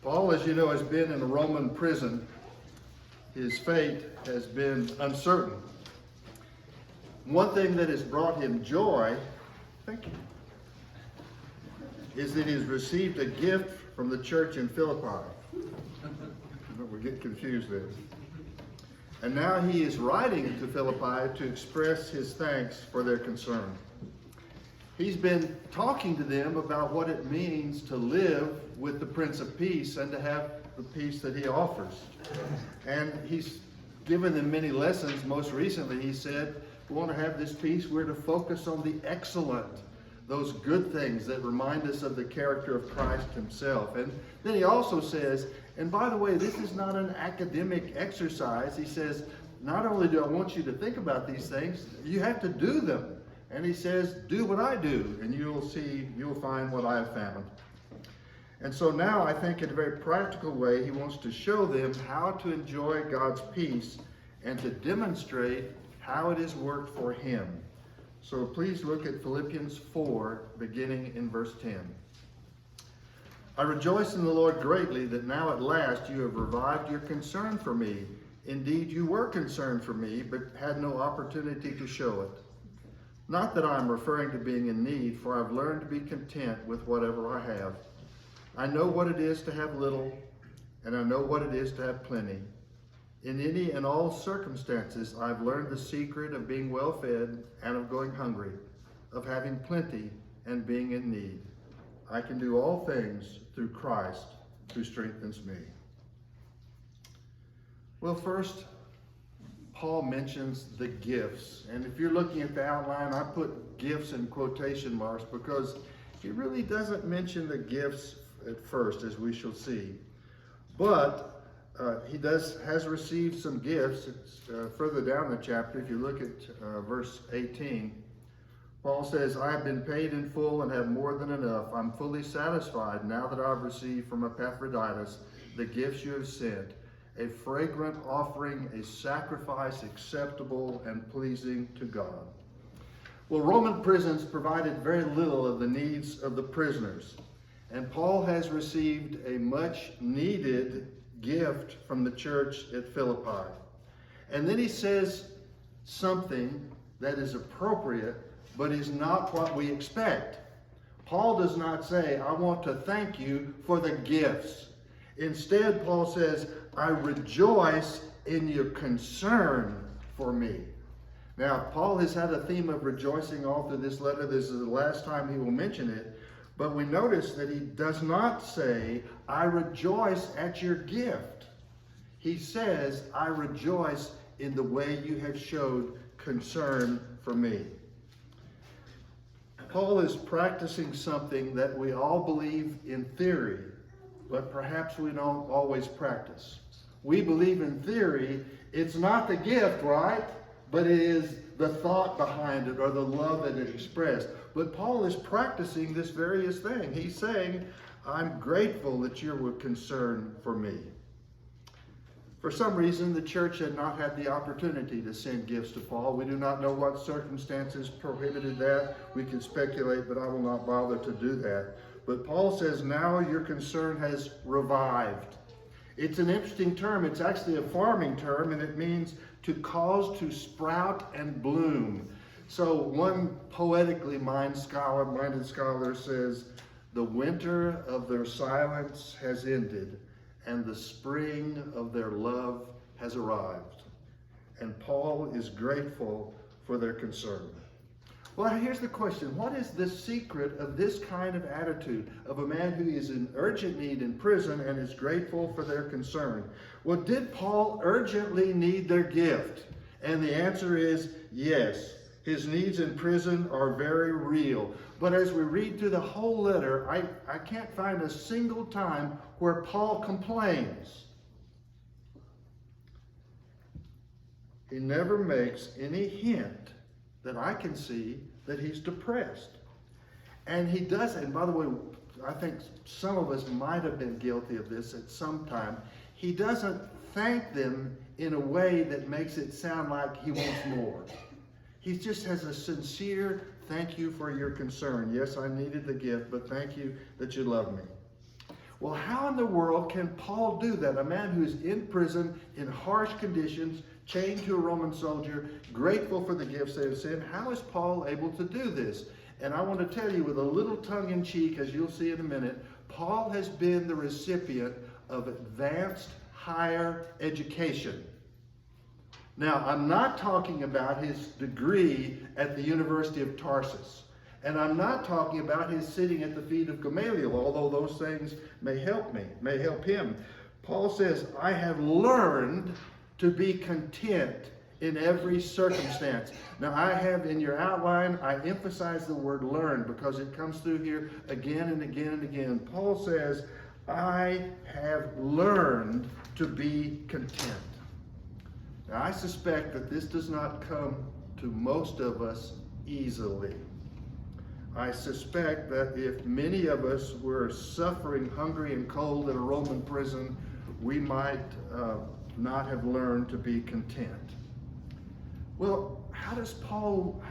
Paul, as you know, has been in a Roman prison. His fate has been uncertain. One thing that has brought him joy, thank you, is that he's received a gift from the church in Philippi. We get confused there. And now he is writing to Philippi to express his thanks for their concern. He's been talking to them about what it means to live with the Prince of Peace and to have the peace that he offers. And he's given them many lessons. Most recently, he said, we want to have this peace. We're to focus on the excellent, those good things that remind us of the character of Christ himself. And then he also says, and by the way, this is not an academic exercise. He says, not only do I want you to think about these things, you have to do them. And he says, do what I do, and you'll find what I have found. And so now I think in a very practical way, he wants to show them how to enjoy God's peace and to demonstrate how it has worked for him. So please look at Philippians 4, beginning in verse 10. I rejoice in the Lord greatly that now at last you have revived your concern for me. Indeed, you were concerned for me, but had no opportunity to show it. Not that I am referring to being in need, for I've learned to be content with whatever I have. I know what it is to have little, and I know what it is to have plenty. In any and all circumstances, I've learned the secret of being well fed and of going hungry, of having plenty and being in need. I can do all things through Christ who strengthens me. Well, first, Paul mentions the gifts. And if you're looking at the outline, I put gifts in quotation marks because he really doesn't mention the gifts at first, as we shall see. But he has received some gifts. It's further down the chapter. If you look at verse 18, Paul says, I have been paid in full and have more than enough. I'm fully satisfied now that I've received from Epaphroditus the gifts you have sent, a fragrant offering, a sacrifice acceptable and pleasing to God. Well, Roman prisons provided very little of the needs of the prisoners. And Paul has received a much needed gift from the church at Philippi. And then he says something that is appropriate, but is not what we expect. Paul does not say, I want to thank you for the gifts. Instead, Paul says, I rejoice in your concern for me. Now, Paul has had a theme of rejoicing all through this letter. This is the last time he will mention it. But we notice that he does not say, I rejoice at your gift. He says, I rejoice in the way you have showed concern for me. Paul is practicing something that we all believe in theory, but perhaps we don't always practice. We believe in theory, it's not the gift, right? But it is the thought behind it or the love that is expressed. But Paul is practicing this various thing. He's saying, I'm grateful that you were concerned for me. For some reason, the church had not had the opportunity to send gifts to Paul. We do not know what circumstances prohibited that. We can speculate, but I will not bother to do that. But Paul says, now your concern has revived. It's an interesting term. It's actually a farming term, and it means to cause to sprout and bloom. So one poetically minded scholar says, the winter of their silence has ended, and the spring of their love has arrived. And Paul is grateful for their concern. Well, here's the question. What is the secret of this kind of attitude of a man who is in urgent need in prison and is grateful for their concern? Well, did Paul urgently need their gift? And the answer is yes. His needs in prison are very real. But as we read through the whole letter, I can't find a single time where Paul complains. He never makes any hint that I can see that he's depressed. And he does, and by the way, I think some of us might have been guilty of this at some time. He doesn't thank them in a way that makes it sound like he wants more. He just has a sincere thank you for your concern. Yes, I needed the gift, but thank you that you love me. Well, how in the world can Paul do that? A man who's in prison, in harsh conditions, chained to a Roman soldier, grateful for the gifts they have sent. How is Paul able to do this? And I want to tell you with a little tongue-in-cheek, as you'll see in a minute, Paul has been the recipient of advanced higher education. Now, I'm not talking about his degree at the University of Tarsus. And I'm not talking about his sitting at the feet of Gamaliel, although those things may help him. Paul says, I have learned to be content in every circumstance. Now, I have in your outline, I emphasize the word learn because it comes through here again and again and again. Paul says, I have learned to be content. Now, I suspect that this does not come to most of us easily. I suspect that if many of us were suffering hungry and cold in a Roman prison, we might not have learned to be content. Well, how's Paul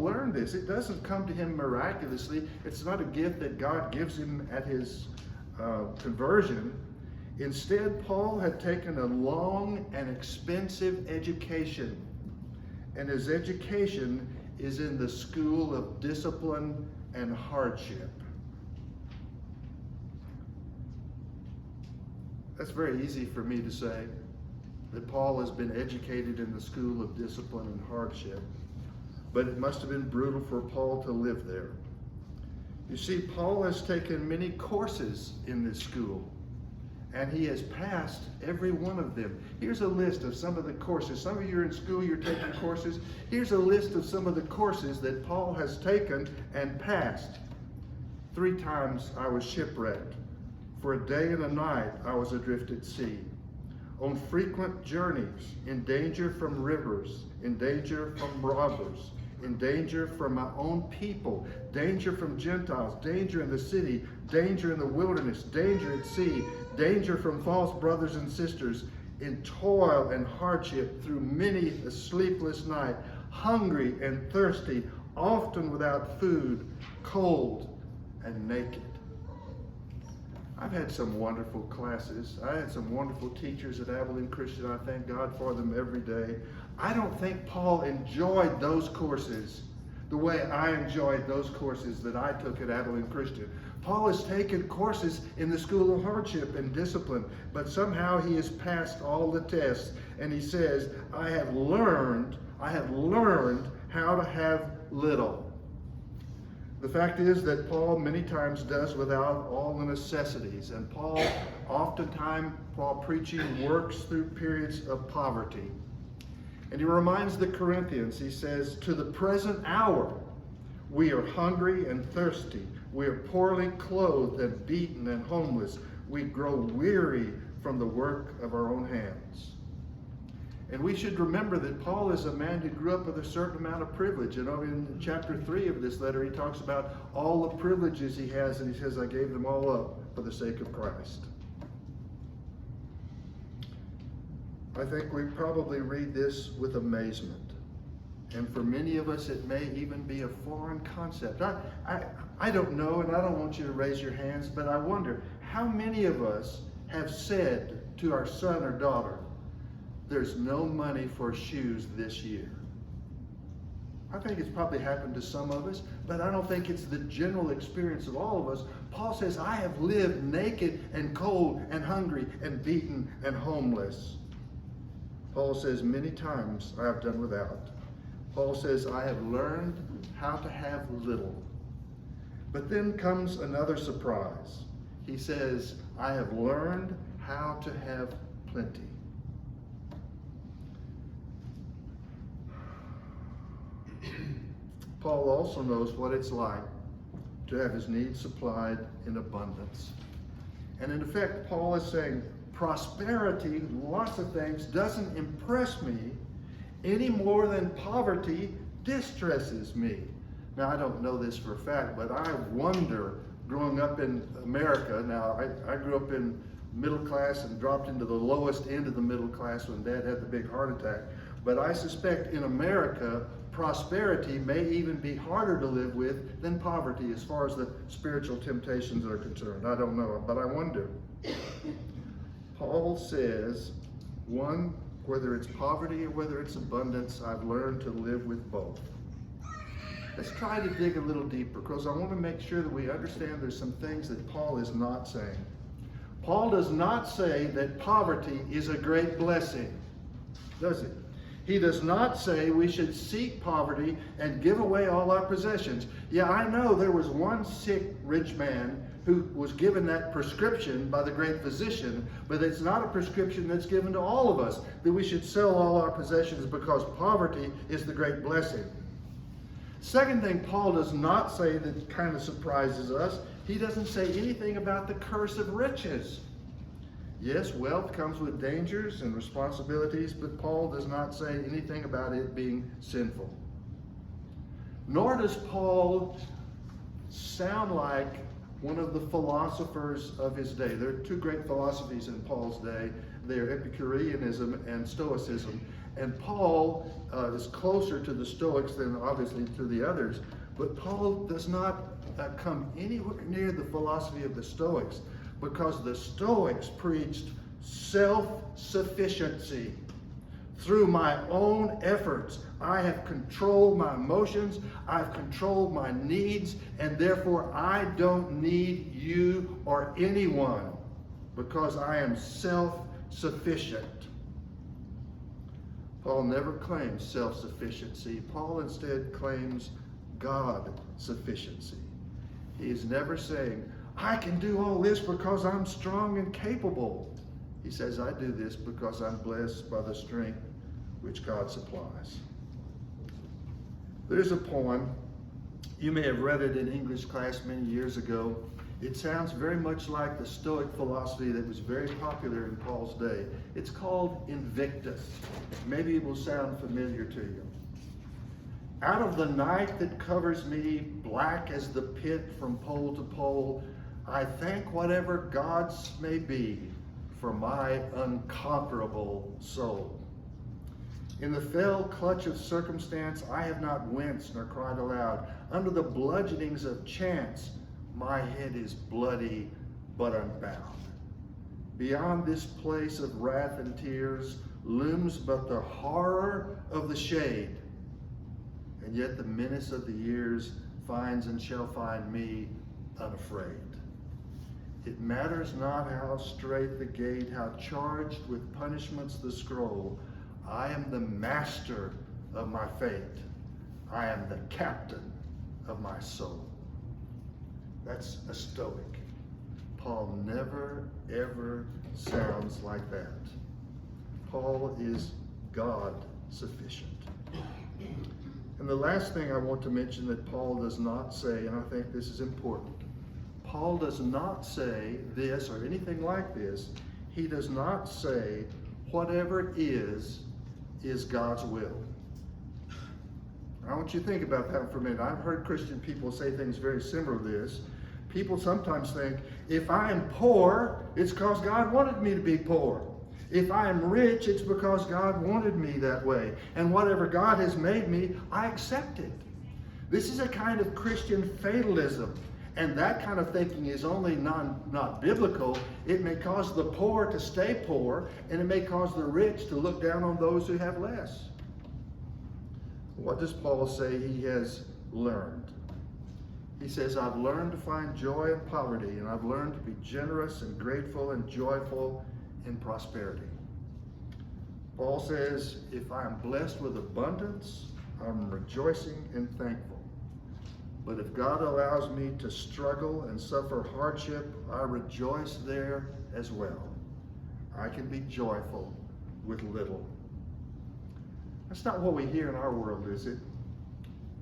learn this? It doesn't come to him miraculously. It's not a gift that God gives him at his conversion. Instead, Paul had taken a long and expensive education, and his education is in the school of discipline and hardship. That's very easy for me to say, that Paul has been educated in the school of discipline and hardship. But it must have been brutal for Paul to live there. You see, Paul has taken many courses in this school, and he has passed every one of them. Here's a list of some of the courses. Some of you are in school, you're taking courses. Here's a list of some of the courses that Paul has taken and passed. 3 times I was shipwrecked. For a day and a night I was adrift at sea. On frequent journeys, in danger from rivers, in danger from robbers, in danger from my own people, danger from Gentiles, danger in the city, danger in the wilderness, danger at sea, danger from false brothers and sisters, in toil and hardship through many a sleepless night, hungry and thirsty, often without food, cold and naked. I've had some wonderful classes. I had some wonderful teachers at Abilene Christian. I thank God for them every day. I don't think Paul enjoyed those courses the way I enjoyed those courses that I took at Abilene Christian. Paul has taken courses in the school of hardship and discipline, but somehow he has passed all the tests, and he says, I have learned how to have little. The fact is that Paul many times does without all the necessities, and Paul oftentimes, while preaching, works through periods of poverty. And he reminds the Corinthians, he says, to the present hour, we are hungry and thirsty. We are poorly clothed and beaten and homeless. We grow weary from the work of our own hands. And we should remember that Paul is a man who grew up with a certain amount of privilege. And in chapter 3 of this letter, he talks about all the privileges he has, and he says, I gave them all up for the sake of Christ. I think we probably read this with amazement. And for many of us, it may even be a foreign concept. I don't know, and I don't want you to raise your hands, but I wonder, how many of us have said to our son or daughter, there's no money for shoes this year? I think it's probably happened to some of us, but I don't think it's the general experience of all of us. Paul says, I have lived naked and cold and hungry and beaten and homeless. Paul says, many times I have done without. Paul says, I have learned how to have little. But then comes another surprise. He says, I have learned how to have plenty. Paul also knows what it's like to have his needs supplied in abundance. And in effect, Paul is saying, prosperity, lots of things, doesn't impress me any more than poverty distresses me. Now, I don't know this for a fact, but I wonder, growing up in America, now I grew up in middle class and dropped into the lowest end of the middle class when Dad had the big heart attack. But I suspect in America, prosperity may even be harder to live with than poverty as far as the spiritual temptations are concerned. I don't know, but I wonder. Paul says, one, whether it's poverty or whether it's abundance, I've learned to live with both. Let's try to dig a little deeper, because I want to make sure that we understand there's some things that Paul is not saying. Paul does not say that poverty is a great blessing, does he? He does not say we should seek poverty and give away all our possessions. Yeah, I know there was one sick rich man who was given that prescription by the great physician, but it's not a prescription that's given to all of us, that we should sell all our possessions because poverty is the great blessing. Second thing Paul does not say that kind of surprises us, he doesn't say anything about the curse of riches. Yes, wealth comes with dangers and responsibilities, but Paul does not say anything about it being sinful. Nor does Paul sound like one of the philosophers of his day. There are two great philosophies in Paul's day. They're Epicureanism and Stoicism. And Paul is closer to the Stoics than obviously to the others. But Paul does not come anywhere near the philosophy of the Stoics, because the Stoics preached self-sufficiency. Through my own efforts, I have controlled my emotions, I've controlled my needs, and therefore I don't need you or anyone, because I am self-sufficient. Paul never claims self-sufficiency. Paul instead claims God-sufficiency. He is never saying, I can do all this because I'm strong and capable. He says, I do this because I'm blessed by the strength which God supplies. There's a poem. You may have read it in English class many years ago. It sounds very much like the Stoic philosophy that was very popular in Paul's day. It's called Invictus. Maybe it will sound familiar to you. Out of the night that covers me, black as the pit from pole to pole, I thank whatever gods may be for my unconquerable soul. In the fell clutch of circumstance, I have not winced nor cried aloud. Under the bludgeonings of chance, my head is bloody but unbound. Beyond this place of wrath and tears looms but the horror of the shade, and yet the menace of the years finds and shall find me unafraid. It matters not how strait the gate, how charged with punishments the scroll. I am the master of my fate. I am the captain of my soul. That's a Stoic. Paul never, ever sounds like that. Paul is God sufficient. And the last thing I want to mention that Paul does not say, and I think this is important, Paul does not say this or anything like this. He does not say whatever is God's will. I want you to think about that for a minute. I've heard Christian people say things very similar to this. People sometimes think, if I am poor, it's because God wanted me to be poor. If I am rich, it's because God wanted me that way. And whatever God has made me, I accept it. This is a kind of Christian fatalism. And that kind of thinking is only not biblical. It may cause the poor to stay poor, and it may cause the rich to look down on those who have less. What does Paul say he has learned? He says, I've learned to find joy in poverty, and I've learned to be generous and grateful and joyful in prosperity. Paul says, if I am blessed with abundance, I'm rejoicing and thankful. But if God allows me to struggle and suffer hardship, I rejoice there as well. I can be joyful with little. That's not what we hear in our world, is it?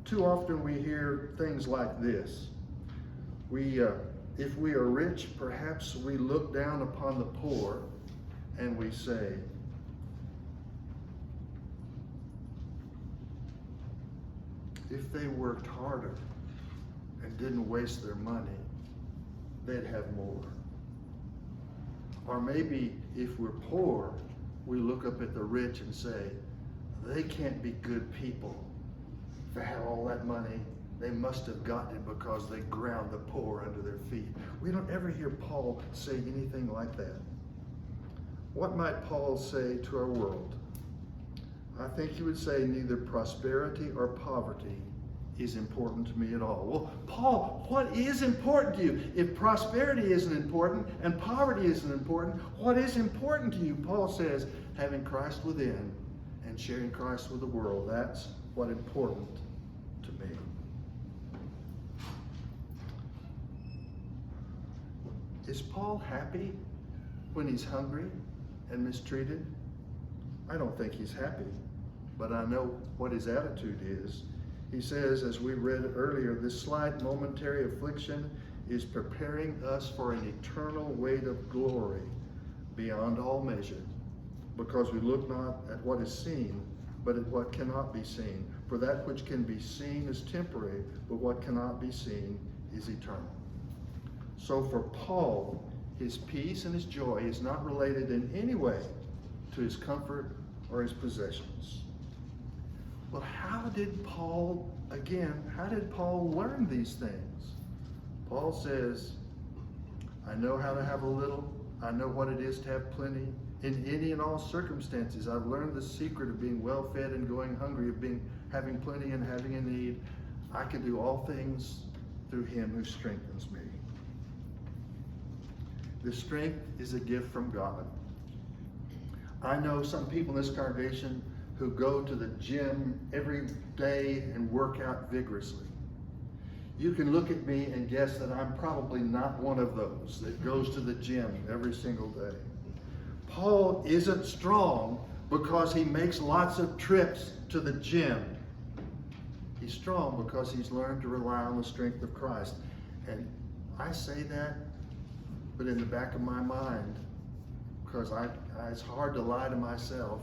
Too often we hear things like this. If we are rich, perhaps we look down upon the poor and we say, if they worked harder and didn't waste their money, they'd have more. Or maybe if we're poor, we look up at the rich and say, they can't be good people they have all that money. They must have gotten it because they ground the poor under their feet. We don't ever hear Paul say anything like that. What might Paul say to our world? I think he would say neither prosperity or poverty is important to me at all. Well, Paul, what is important to you? If prosperity isn't important and poverty isn't important, what is important to you? Paul says, having Christ within and sharing Christ with the world. That's what's important to me. Is Paul happy when he's hungry and mistreated? I don't think he's happy, but I know what his attitude is. He says, as we read earlier, this slight momentary affliction is preparing us for an eternal weight of glory beyond all measure, because we look not at what is seen, but at what cannot be seen. For that which can be seen is temporary, but what cannot be seen is eternal. So for Paul, his peace and his joy is not related in any way to his comfort or his possessions. Well, how did Paul learn these things? Paul says, I know how to have a little. I know what it is to have plenty. In any and all circumstances, I've learned the secret of being well fed and going hungry, of having plenty and having a need. I can do all things through him who strengthens me. The strength is a gift from God. I know some people in this congregation who go to the gym every day and work out vigorously. You can look at me and guess that I'm probably not one of those that goes to the gym every single day. Paul isn't strong because he makes lots of trips to the gym. He's strong because he's learned to rely on the strength of Christ. And I say that, but in the back of my mind, because it's hard to lie to myself.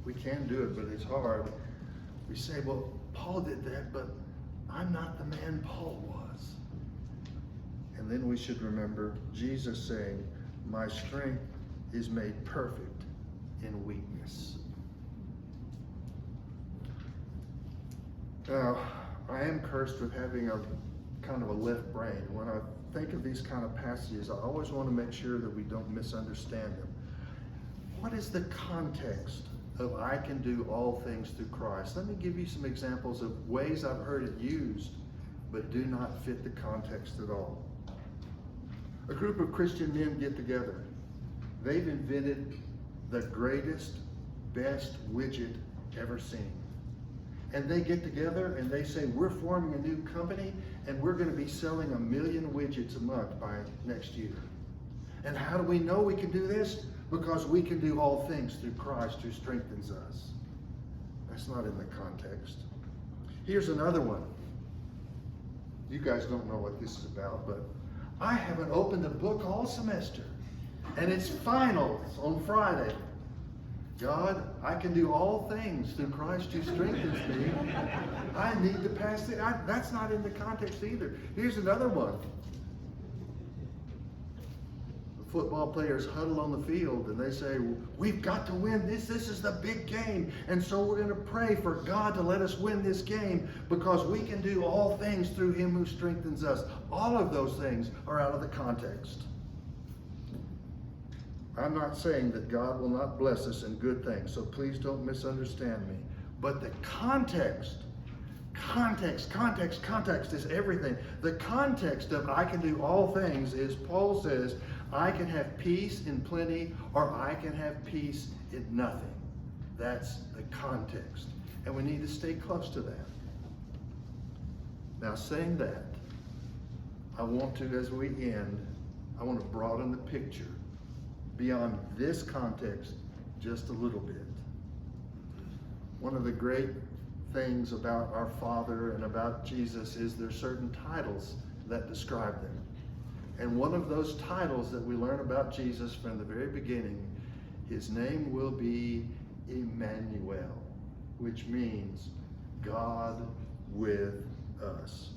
We can do it, but it's hard. We say, well, Paul did that, but I'm not the man Paul was. And then we should remember Jesus saying, my strength is made perfect in weakness. Now, I am cursed with having a kind of a left brain. When I think of these kind of passages, I always want to make sure that we don't misunderstand them. What is the context of I can do all things through Christ? Let me give you some examples of ways I've heard it used, but do not fit the context at all. A group of Christian men get together. They've invented the greatest, best widget ever seen. And they get together and they say, we're forming a new company and we're going to be selling 1 million widgets a month by next year. And how do we know we can do this? Because we can do all things through Christ who strengthens us. That's not in the context. Here's another one. You guys don't know what this is about, but I haven't opened a book all semester. And it's finals on Friday. God, I can do all things through Christ who strengthens me. I need to pass it. That's not in the context either. Here's another one. The football players huddle on the field and they say, we've got to win this. This is the big game. And so we're going to pray for God to let us win this game because we can do all things through him who strengthens us. All of those things are out of the context. I'm not saying that God will not bless us in good things, so please don't misunderstand me. But the context is everything. The context of I can do all things is Paul says, I can have peace in plenty or I can have peace in nothing. That's the context. And we need to stay close to that. Now saying that, I want to, as we end, I want to broaden the picture beyond this context just a little bit. One of the great things about our Father and about Jesus is there's certain titles that describe them. And one of those titles that we learn about Jesus from the very beginning, his name will be Emmanuel, which means God with us.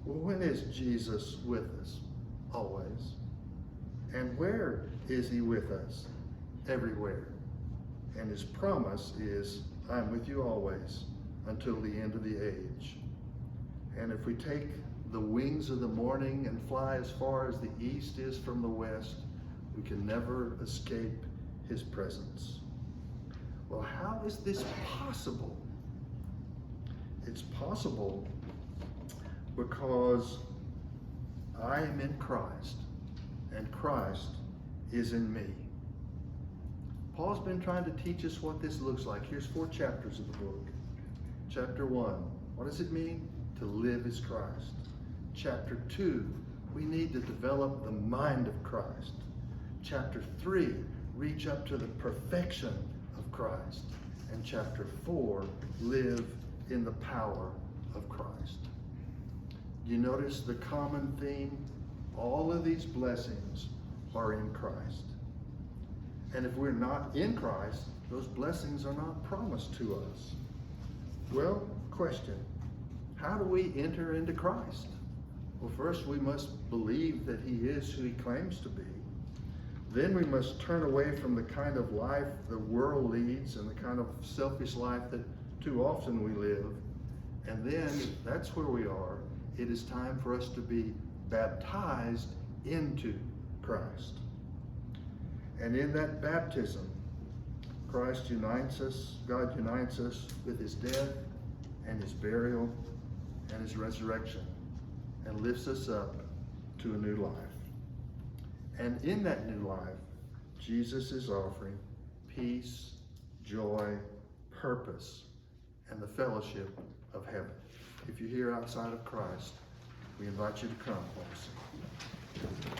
Well, when is Jesus with us? Always. And where is he with us? Everywhere. And his promise is, I'm with you always until the end of the age. And if we take the wings of the morning and fly as far as the east is from the west, we can never escape his presence. Well, how is this possible? It's possible because I am in Christ and Christ is in me. Paul's been trying to teach us what this looks like. Here's 4 chapters of the book. Chapter 1, what does it mean to live as Christ? Chapter 2, we need to develop the mind of Christ. Chapter 3, reach up to the perfection of Christ. And chapter 4, live in the power of Christ. You notice the common theme? All of these blessings are in Christ. And if we're not in Christ, those blessings are not promised to us. Well, question, how do we enter into Christ? Well, first we must believe that he is who he claims to be. Then we must turn away from the kind of life the world leads and the kind of selfish life that too often we live. And then, that's where we are, it is time for us to be baptized into Christ. And in that baptism, Christ unites us, God unites us with his death and his burial and his resurrection and lifts us up to a new life. And in that new life, Jesus is offering peace, joy, purpose, and the fellowship of heaven. If you're here outside of Christ, we invite you to come, please.